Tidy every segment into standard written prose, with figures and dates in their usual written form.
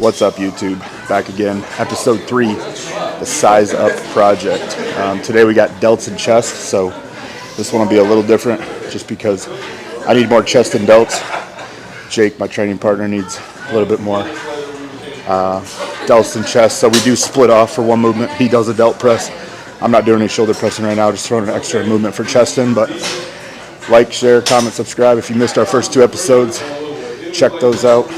What's up, YouTube? Back again, episode 3, the Size Up Project. Today we got delts and chest, so this one will be a little different just because I need more chest and delts. Jake, my training partner, needs a little bit more delts and chest, so we do split off for one movement. He does a delt press. I'm not doing any shoulder pressing right now, just throwing an extra movement for chest in, but like, share, comment, subscribe. If you missed our first 2 episodes, check those out.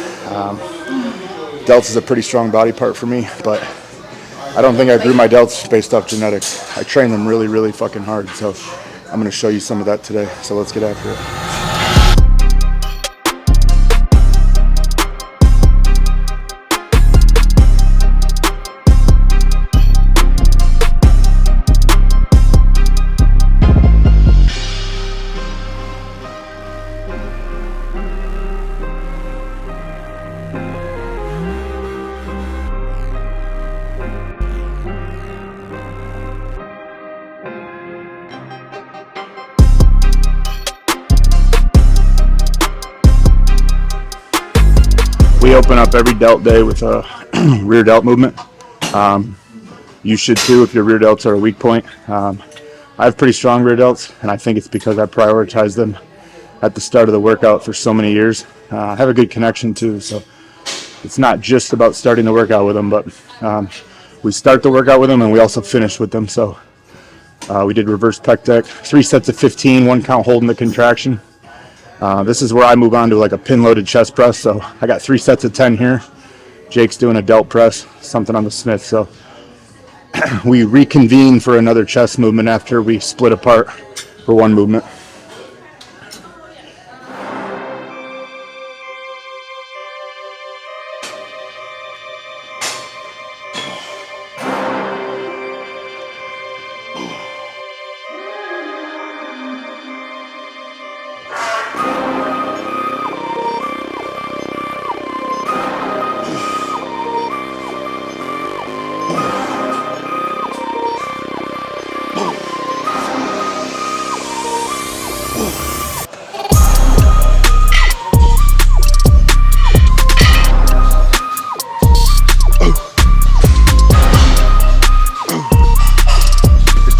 Delts is a pretty strong body part for me, but I don't think I grew my delts based off genetics. I train them really, really fucking hard, so I'm going to show you some of that today. So let's get after it. We open up every delt day with a rear delt movement. You should too if your rear delts are a weak point. I have pretty strong rear delts, and I think it's because I prioritize them at the start of the workout for so many years. I have a good connection too, so it's not just about starting the workout with them, but we start the workout with them and we also finish with them. So we did reverse pec deck, 3 sets of 15, 1 count holding the contraction. This is where I move on to like a pin-loaded chest press. So I got 3 sets of 10 here. Jake's doing a delt press, something on the Smith. So we reconvene for another chest movement after we split apart for one movement.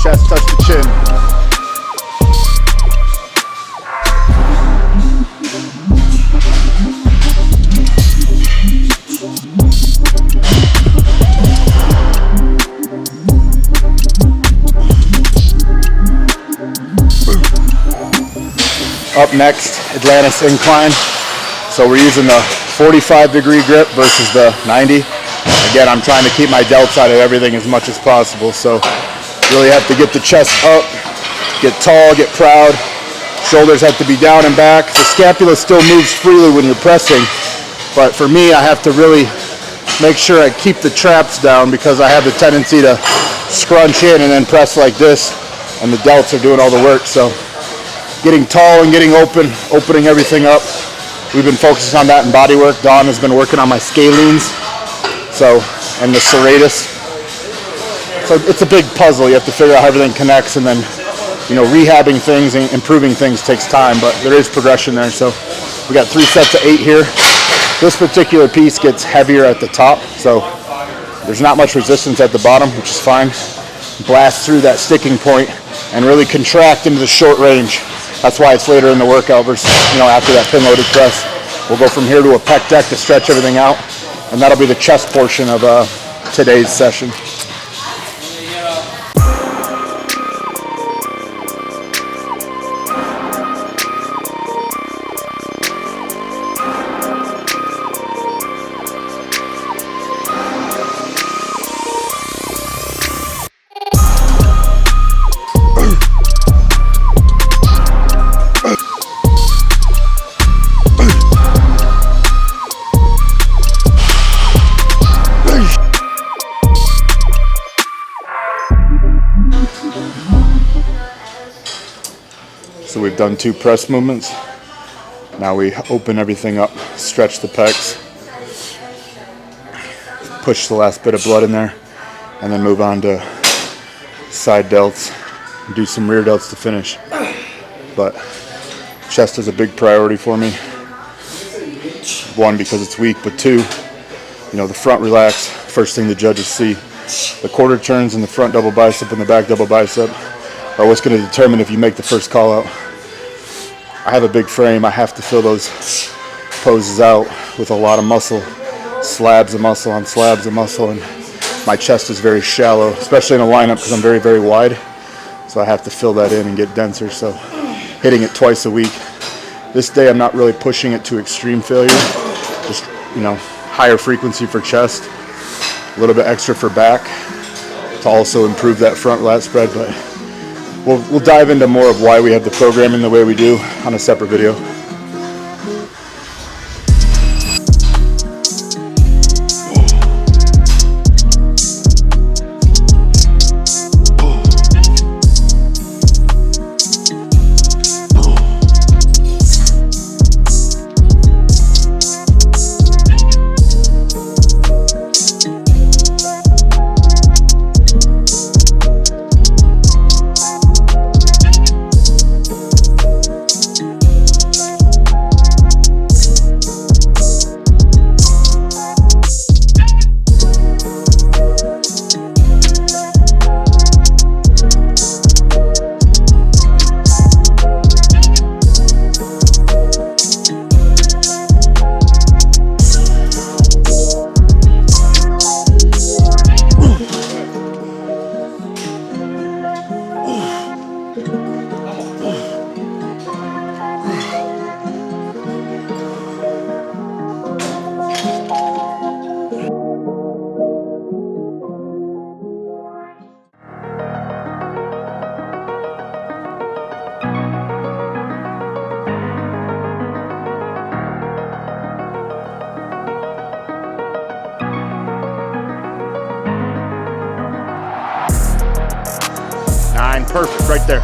Chest touch the chin. Up next, Atlantis incline. So we're using the 45-degree grip versus the 90. Again, I'm trying to keep my delts out of everything as much as possible. So really have to get the chest up, get tall, get proud. Shoulders have to be down and back. The scapula still moves freely when you're pressing, but for me, I have to really make sure I keep the traps down because I have the tendency to scrunch in and then press like this, and the delts are doing all the work. So getting tall and getting open, opening everything up. We've been focusing on that in body work. Dawn has been working on my scalenes, and the serratus. So it's a big puzzle. You have to figure out how everything connects, and then, rehabbing things and improving things takes time, but there is progression there. So we got 3 sets of 8 here. This particular piece gets heavier at the top, so there's not much resistance at the bottom, which is fine. Blast through that sticking point and really contract into the short range. That's why it's later in the workout versus, after that pin-loaded press. We'll go from here to a pec deck to stretch everything out, and that'll be the chest portion of today's session. So we've done 2 press movements. Now we open everything up, stretch the pecs, push the last bit of blood in there, and then move on to side delts, do some rear delts to finish. But chest is a big priority for me. 1, because it's weak, but 2, you know, the front relax. First thing the judges see. The quarter turns and the front double bicep and the back double bicep are what's going to determine if you make the first call out. I have a big frame. I have to fill those poses out with a lot of muscle, slabs of muscle on slabs of muscle, and my chest is very shallow, especially in a lineup because I'm very, very wide. So I have to fill that in and get denser. So hitting it twice a week. This day I'm not really pushing it to extreme failure. Just, you know, higher frequency for chest, a little bit extra for back to also improve that front lat spread. But we'll dive into more of why we have the programming the way we do on a separate video. Perfect, right there.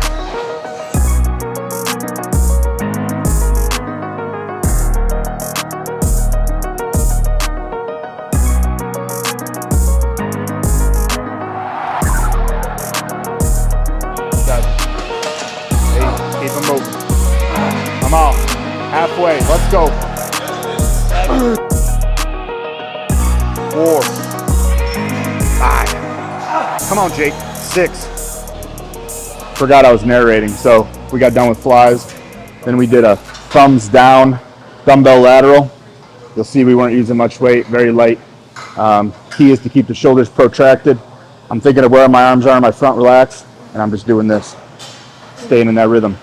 Keep them moving. I'm out. Halfway. Let's go. 4, 5. Come on, Jake. 6. Forgot I was narrating. So we got done with flies. Then we did a thumbs down dumbbell lateral. You'll see we weren't using much weight, very light. Key is to keep the shoulders protracted. I'm thinking of where my arms are, my front relaxed, and I'm just doing this, staying in that rhythm.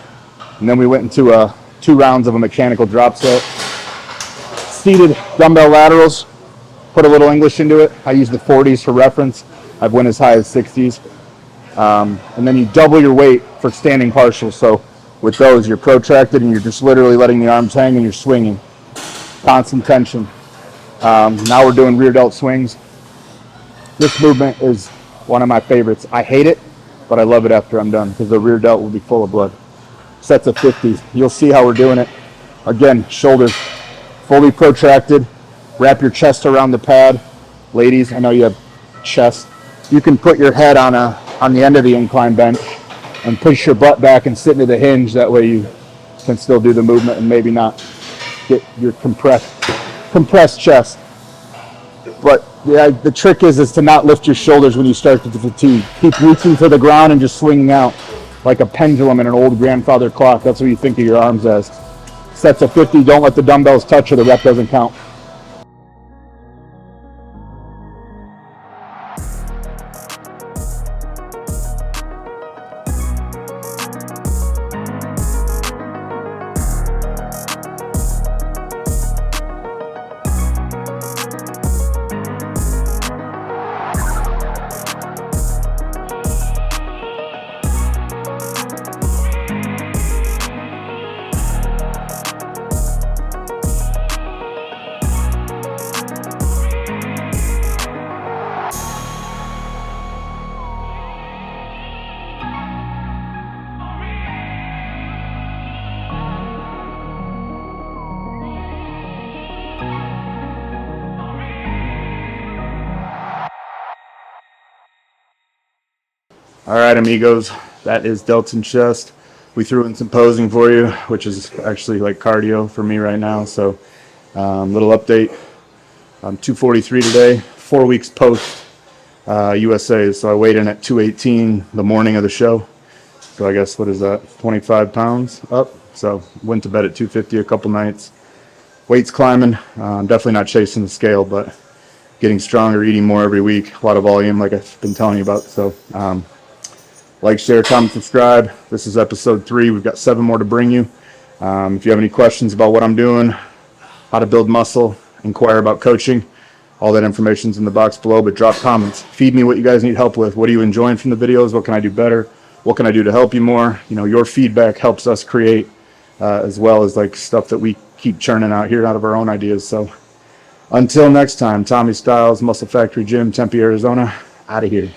And then we went into 2 rounds of a mechanical drop set. Seated dumbbell laterals, put a little English into it. I use the 40s for reference. I've went as high as 60s. And then you double your weight for standing partials. So with those, you're protracted and you're just literally letting the arms hang and you're swinging. Constant tension. Now we're doing rear delt swings. This movement is one of my favorites. I hate it, but I love it after I'm done because the rear delt will be full of blood. Sets of 50s. You'll see how we're doing it. Again, shoulders fully protracted. Wrap your chest around the pad. Ladies, I know you have chest. You can put your head on the end of the incline bench and push your butt back and sit into the hinge. That way you can still do the movement and maybe not get your compressed chest. But yeah, the trick is to not lift your shoulders when you start to fatigue. Keep reaching to the ground and just swinging out like a pendulum in an old grandfather clock. That's what you think of your arms as. Sets of 50, don't let the dumbbells touch or the rep doesn't count. All right, amigos, that is delts and chest. We threw in some posing for you, which is actually like cardio for me right now. So little update. I'm 243 today, 4 weeks post USA. So I weighed in at 218 the morning of the show. So I guess, what is that, 25 pounds up? So went to bed at 250 a couple nights. Weight's climbing. I'm definitely not chasing the scale, but getting stronger, eating more every week. A lot of volume, like I've been telling you about. So like, share, comment, subscribe. This is episode 3. We've got 7 more to bring you. If you have any questions about what I'm doing, how to build muscle, inquire about coaching, all that information's in the box below, but drop comments. Feed me what you guys need help with. What are you enjoying from the videos? What can I do better? What can I do to help you more? You know, your feedback helps us create, as well as like stuff that we keep churning out here out of our own ideas. So until next time, Tommy Stiles, Muscle Factory Gym, Tempe, Arizona, out of here.